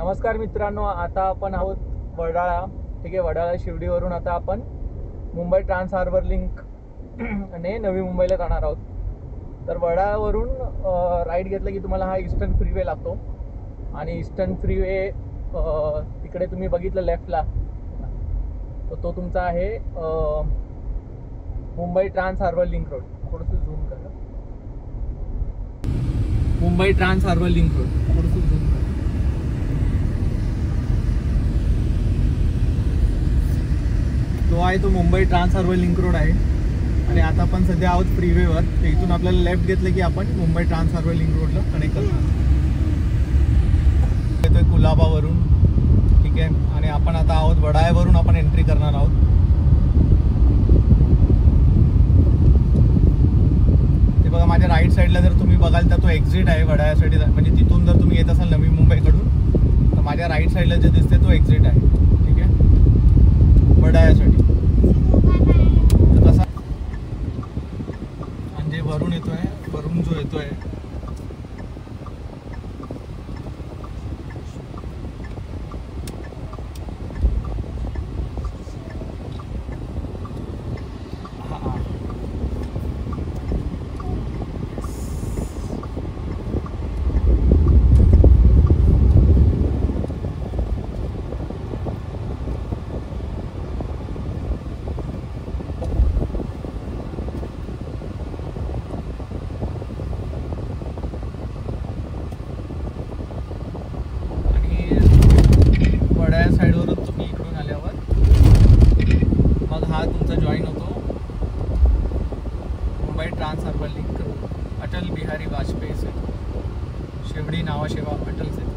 नमस्कार मित्रांनो, आता आपण आहोत वडाळा. ठीक आहे, वडाळा शिवडीवरून आता आपण मुंबई ट्रान्स हार्बर लिंक ने नवी मुंबईला जाणार आहोत. तर वडाळ्यावरून राईट घेतलं की तुम्हाला हा ईस्टर्न फ्रीवे लागतो आणि ईस्टर्न फ्रीवे तिकडे तुम्ही बघितलं लेफ्टला, तर तो तुमचा आहे Mumbai trans harbour link road. थोडंसं झूम करा. Mumbai trans harbour link road थोडंसं झूम करा. तो आहे तो Mumbai trans harbour link road आहे. आणि आता आपण सध्या आहोत फ्रीवेवर. तर इथून आपल्याला लेफ्ट घेतलं की आपण मुंबई ट्रान्स हार्बर लिंक रोडला कनेक्ट करणार. येतोय कुलाबावरून. ठीक आहे, आणि आपण आता आहोत वडाळ्यावरून आपण एंट्री करणार आहोत. ते बघा माझ्या राईट साईडला जर तुम्ही बघाल तर तो एक्झिट आहे वडाळ्यासाठी. म्हणजे तिथून जर तुम्ही येत असाल नवी मुंबईकडून तर माझ्या राईट साईडला जे दिसते तो एक्झिट आहे. ठीक आहे, वडाळ्यासाठी. तर तसा म्हणजे वरून येतोय, वरून जो येतोय साईडवरून तुम्ही इकडून आल्यावर मग हा तुमचा जॉईन होतो Mumbai trans harbour link road. Atal Bihari Vajpayee से शिवडी नावाशेवा अटल से.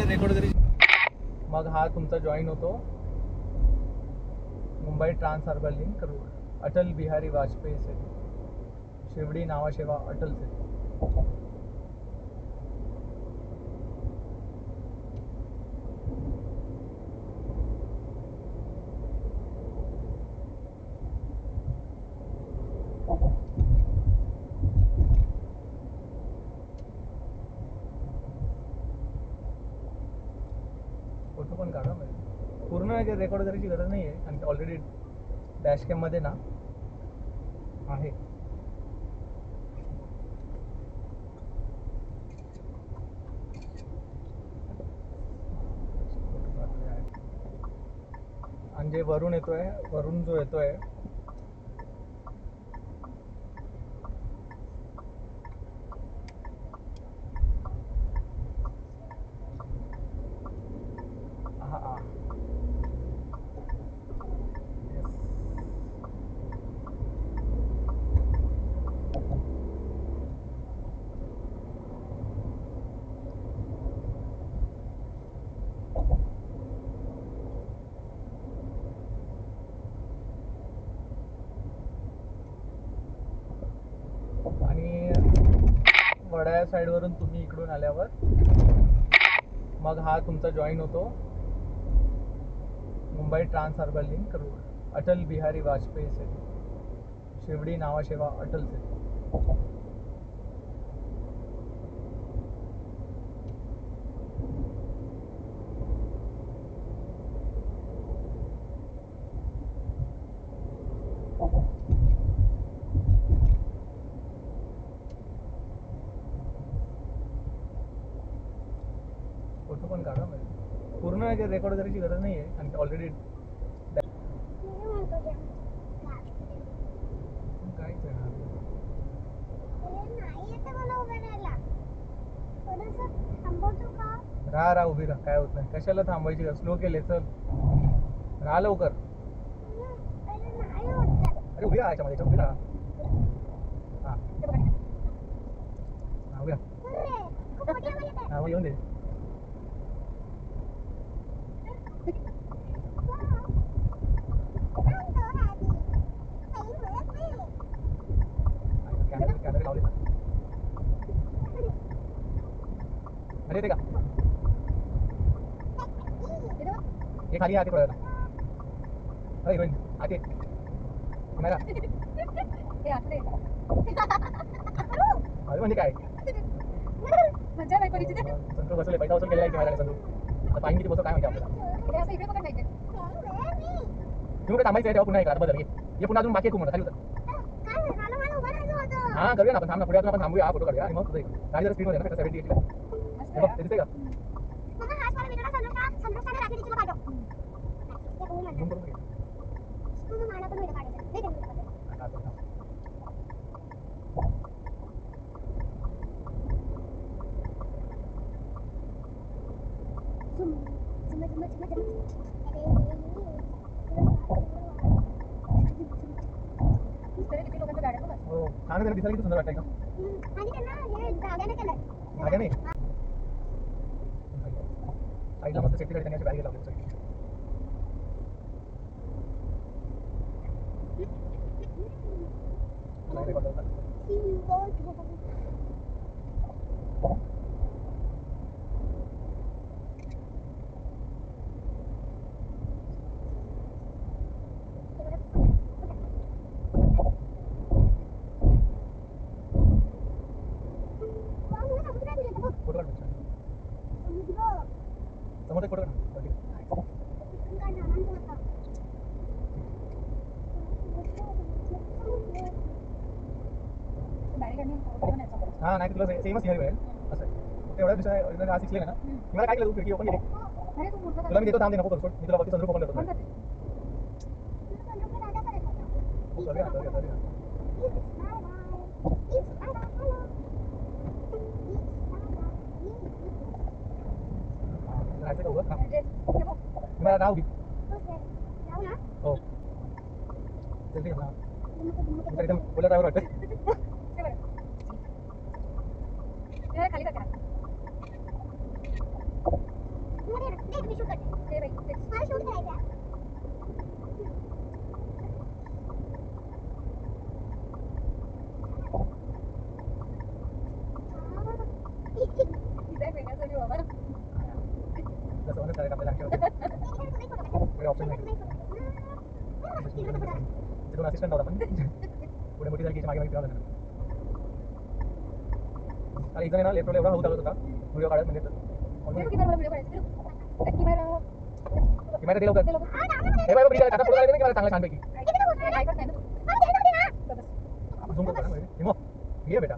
रेकॉर्ड तरी मग हा तुमचा जॉईन होतो Mumbai trans harbour link road. Atal Bihari Vajpayee से शिवडी नावाशेवा अटल से. फोटो पण काढा. पूर्ण रेकॉर्ड करायची गरज नाही आहे आणि ऑलरेडी डॅश कॅम मध्ये ना आहे. आणि जे वरून येतोय, वरून जो येतोय हा आणि वडाळ्या साईडवरून तुम्ही इकडून आल्यावर मग हा तुमचा जॉईन होतो Mumbai trans harbour link road. Atal Bihari Vajpayee से शिवडी नावाशेवा अटल से. फोटो पण काढा. पूर्ण रेकॉर्ड करायची गरज नाही आहे आणि ऑलरेडी काहीच आहे ना. राहा उभी राहा, काय होत नाही. कशाला थांबायची, स्लो केले. चल राहा लवकर. अरे उभी राहा, याच्यामध्ये उभी राहा. हा उभी राहा. हा येऊन दे. अरे येते का हे खाली आते थोड्या वेळा हिरोईन आते कॅमेरा अरे म्हणजे काय मजा नाही पण इथे संतू बसले पैसा वसूल केलेला आहे कॅमेरा संतू आता फाईन किती बसतो काय माहिती आपल्याला हे असं इकडे बघत नाही ते तुम्ही काय थांबायचं आहे तेव्हा पुन्हा एक बदल घे हे पुन्हा अजून बाकी आहे खूप मोठं खाली उतर हां करूया ना आपण थांब ना पुढे अजून आपण थांबूया हा फोटो काढूया आणि मग तुझं गाडी जरा स्पीडमध्ये ना 70 80 हे बघ ते दिसतंय का झूम करून घे किती लोकांच्या गाड्या बघा हो छान आहे दिसायला किती सुंदर वाटतंय का धाग्याने साईडला मस्त सेफ्टी गाडी त्यांनी अशी बॅरिकेड लावली साईड फोटो काढ समोर एक फोटो काढ हां नाही तुला सेमच घ्यायला मिळेल असं फक्त एवढा विषय आज शिकले ना मला काय केलं तू खिडकी ओपन केली तुला मी देतो थांब दे नको करू मी तुला बाकी संदर्भ ओपन करतो करूया राहायचं का उभं तुम्हाला नाव घे हो जल्दी ना एकदम बोला ड्रायव्हर वाटतं खाली का कसं सर आपल्याला काही ऑप्शन नाही दोन असिस्टंट होता पण पुढे मोठी झाली की मागे मागे फिरावं लागलं आणि इथं ना लेफ्टला एवढा हौद चालत होता व्हिडिओ काढत म्हणजे कॅमेरा दिला होता हे बाय बघा आता फोटो काढले ना कॅमेरा चांगला छानपैकी झूम करतो ना हिमो घे बेटा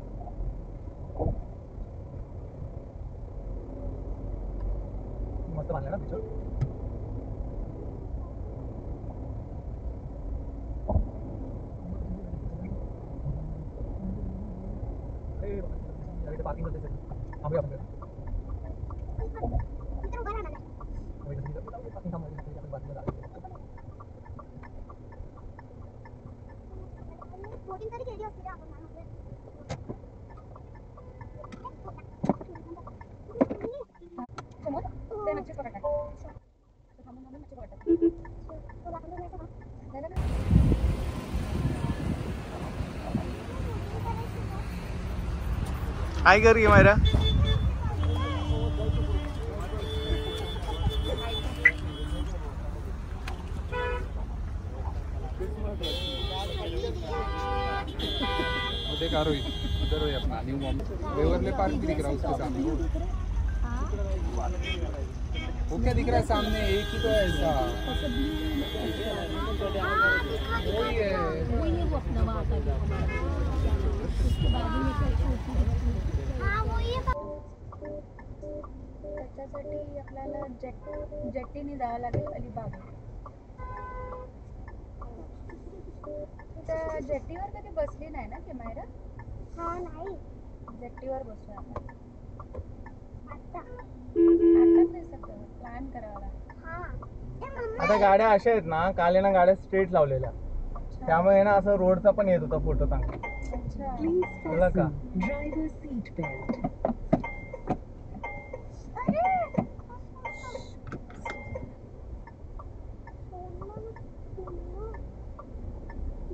मस्त बांधला ना पिक्चर पार्किंग करते थांबूया आपण हाय कर की मायरा उधर कार हुई उधर हुई अपना न्यू वेवरले पार्क भी दिख रहा है उसके सामने वो क्या दिख रहा है सामने एक ही तो है ऐसा वही है त्याच्यासाठी आपल्याला जेट्टीने जावं लागेल अलिबाग त्या जेट्टीवर कधी बसली नाही ना की मायरा हाँ नहीं जेट्टीवर बसूया आपण आता आताच नाही सगळं प्लॅन करावा लागेल हाँ आता गाड्या अशा आहेत ना काल आहे ना गाड्या स्ट्रेट लावलेल्या त्यामुळे ना असं रोडचा पण येत होता फोटो चांगला अच्छा कळलं का Driver seat belt.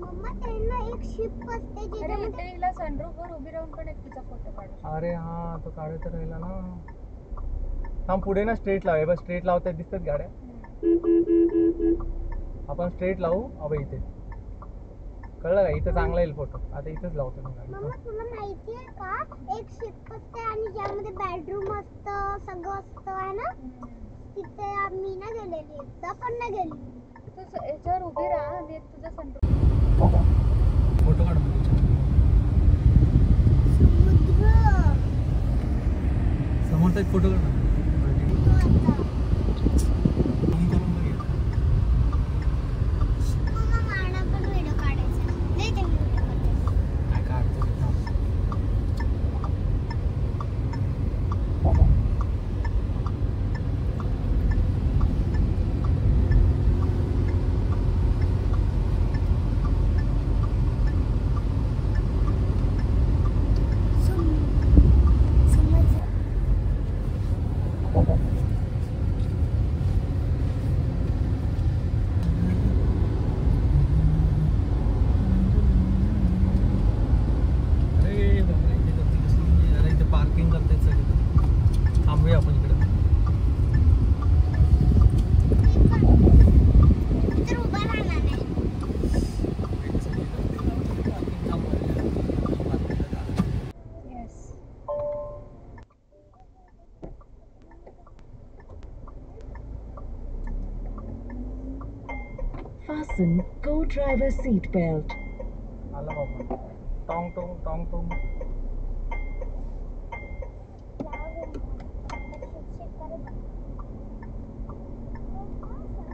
मम्मा त्यांना एक शिप असते अरे ज्याच्यामध्ये इथे हिला सनरूफ वर उभी राहून पण एक तिचा फोटो काढू शकतो. अरे हा तो काढायचा राहिला ना थांब पुढे ना स्ट्रेट लाव, बस स्ट्रेट लावतात दिसतात गाड्या. आपण स्ट्रेट लावू. अबे इथे कळलं का, इथे चांगला येईल फोटो. आता इथेच लावतो मी गाडी. मम्मा तुला माहिती आहे का, एक शिप असते आणि ज्यामध्ये बेडरूम असतं, सगळं असतं आहे ना. तिथे मी ना गेलेली, एकदा पण नाही गेली. तू याच्यावर उभी राहा आणि एक तुझा सनरूफ. फोटो काढ म्हणजे. समुद्र समोरचा एक फोटो काढ ना. तो आता Zoom करून बघ एक. मम्मा मला पण व्हिडिओ काढायचा. लय चांगला व्हिडिओ काढायचा. काय काढतो ते थांब. समुद्र अरे बापरे, इथे गर्दी कसली. अरे इथे पार्किंग करतायत सगळे. थांबूया आपण इकडे. इथे उभा राहणार आहे. Yes. Fasten co-driver seat belt. आला बाबा. टॉंग टोंग टॉंग टोंग.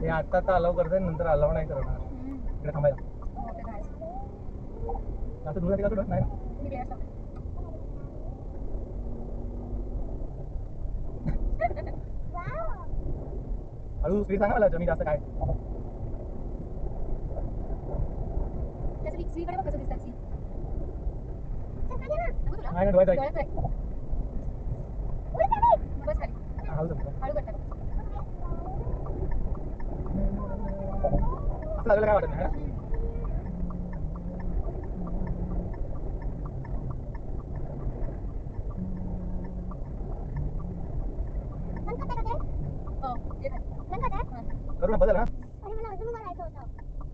हे आता तर अलाव करताय, नंतर अलाव नाही करणार. इकडे थांबायला. हो, ते काय असतं. आता दूर जाते का थोडं? नाही ना. मी gas लावते. हळू स्पीड सांगा मला, मी जास्त काय. त्याचं सीकडे बघ कसं दिसतात सी. नको तुला? नाही डोळ्यात जाईल. डोळ्यात जाईल. मग बस खाली. हळू जातो. हळू करता बघ. असं लागलं काय वाटत नाही ना? हो, ये खाली. हां. करू ना, बदल ना. अरे मला अजून बोलायचं होतं.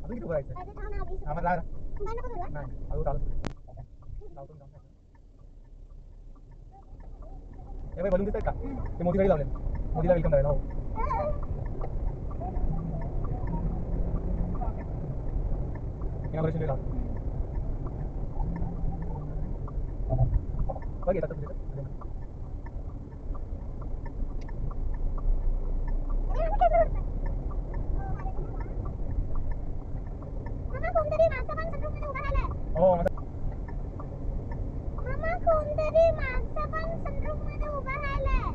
अजून किती बोलायचं? अरे थांब ना, 20 आम्हाला जा. नाही नको तुला. नाही हळू चालू. लावतो जाऊन. हे बाई बलून दिसत का? ते मोदी गाडी लावले. मोदीला वेलकम करायला. हो. इनॉग्रेशन लावतो. बघ येतात तुझे. मामा कोणतरी माणसं पण सनरूफमध्ये उभा राहिलाय. हो माझा. मामा कोणतरी माणसं पण सनरूफमध्ये उभा राहिलाय.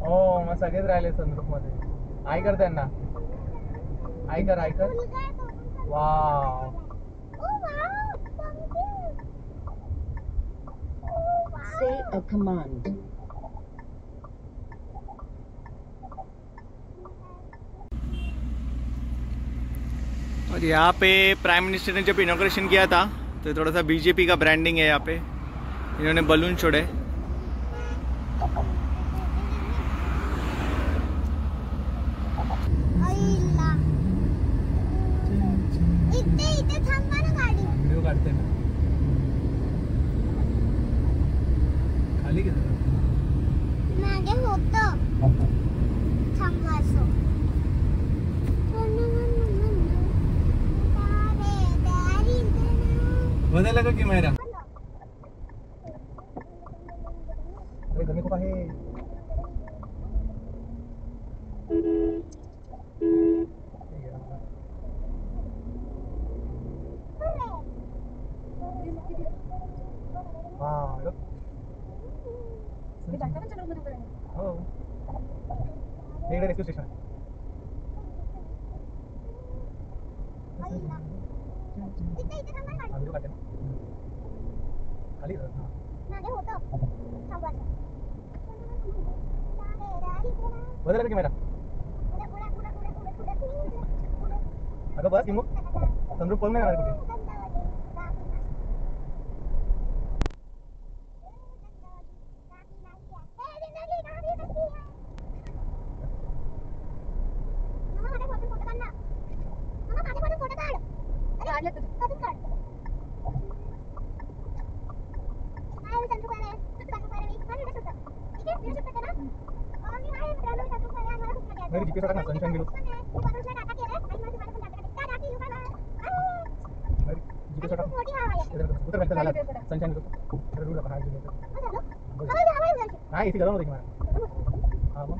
हो मग सगळेच राहिले सनरूफ मध्ये. आई कर त्यांना. आई कर, आई कर. मुलगा आहे तो पण sunroof वाव. मध्ये. Oh wow, thank you. Oh wow. Say a command. और यहाँ पे प्राइम मिनिस्टर ने जब इनॉग्रेशन किया था तो थोड़ा सा बीजेपी का ब्रांडिंग है यहाँ पे. इन्होंने बलून छोड़े. आईला. इथे थांबा ना गाडी. व्हिडिओ काढते ना. खाली गेलं. मागे होतं थांबवायचं. बदलला का कॅमेरा? अरे गरमी खूप आहे. वाव. ते जास्त पण सनरूफमध्ये उभं राहिलं. हो. इकडे रेस्क्यू स्टेशन. इथे थांबा ना गाडी. व्हिडिओ काढते ना. खाली गेलं. हां. मागे होतं थांबवायचं. बदलला का कॅमेरा? अगं बस इमू. सनरूफ पळून नाही जाणार कुठे. जीपीएस टाक ना सनशाईन गेलो जीपीएस टाक उतर बॅक झाला सनशाईन गेलो तर रूल हा गेलो नाही इथे गरम होती मला हा मग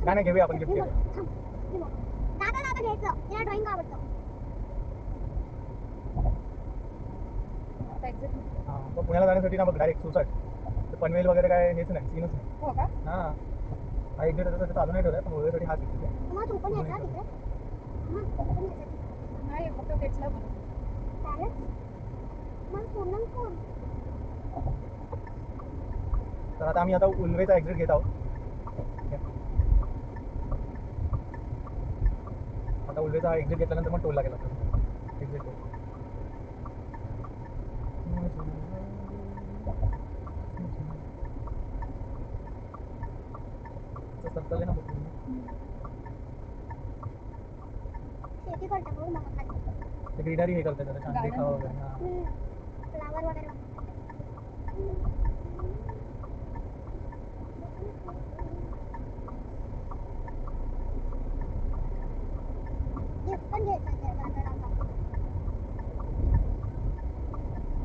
काय नाही घेऊया आपण गिफ्ट घेऊया दादा दादा घ्यायचं तिला ड्रॉइंग आवडतं हा मग पुण्याला जाण्यासाठी ना बघ डायरेक्ट सुसाट पनवेल वगैरे काय हेच नाही सीनच नाही हो का हा हा एक दिवस चालू नाही ठेवलाय पण वगैरेसाठी हा घेतलेला आहे. मग तू पण घ्यायचा तिकडे मग तू पण घ्यायचा नाही फक्त तेचला बघ पॅरेंट्स मग पूर्ण कोण तर आता आम्ही आता उल्वेचा एक्झिट घेत आहोत आता उल्वेचा एक्झिट घेतल्यानंतर मग टोल लागेल एक्झिट टोल सर्कल आहे ना पूर्ण. शेती करता बघ मग खाली ते ग्रीनरी हे करतात त्याला छान Garden. देखावा वगैरे हा फ्लावर वगैरे गिफ्ट पण घ्यायचं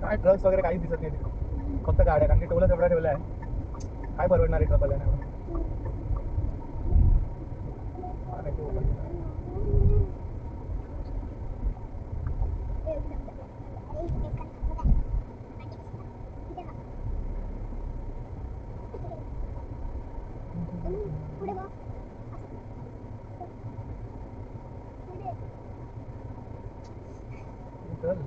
काय ट्रक्स वगैरे काहीच दिसत नाही तिथे फक्त गाड्या कारण की टोलच एवढा ठेवला आहे काय परवडणार आहे ट्रकला नाही पुढे बघ चल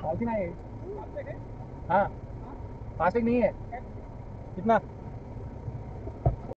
पालखी नाही हाँ फास्टैग नहीं है कितना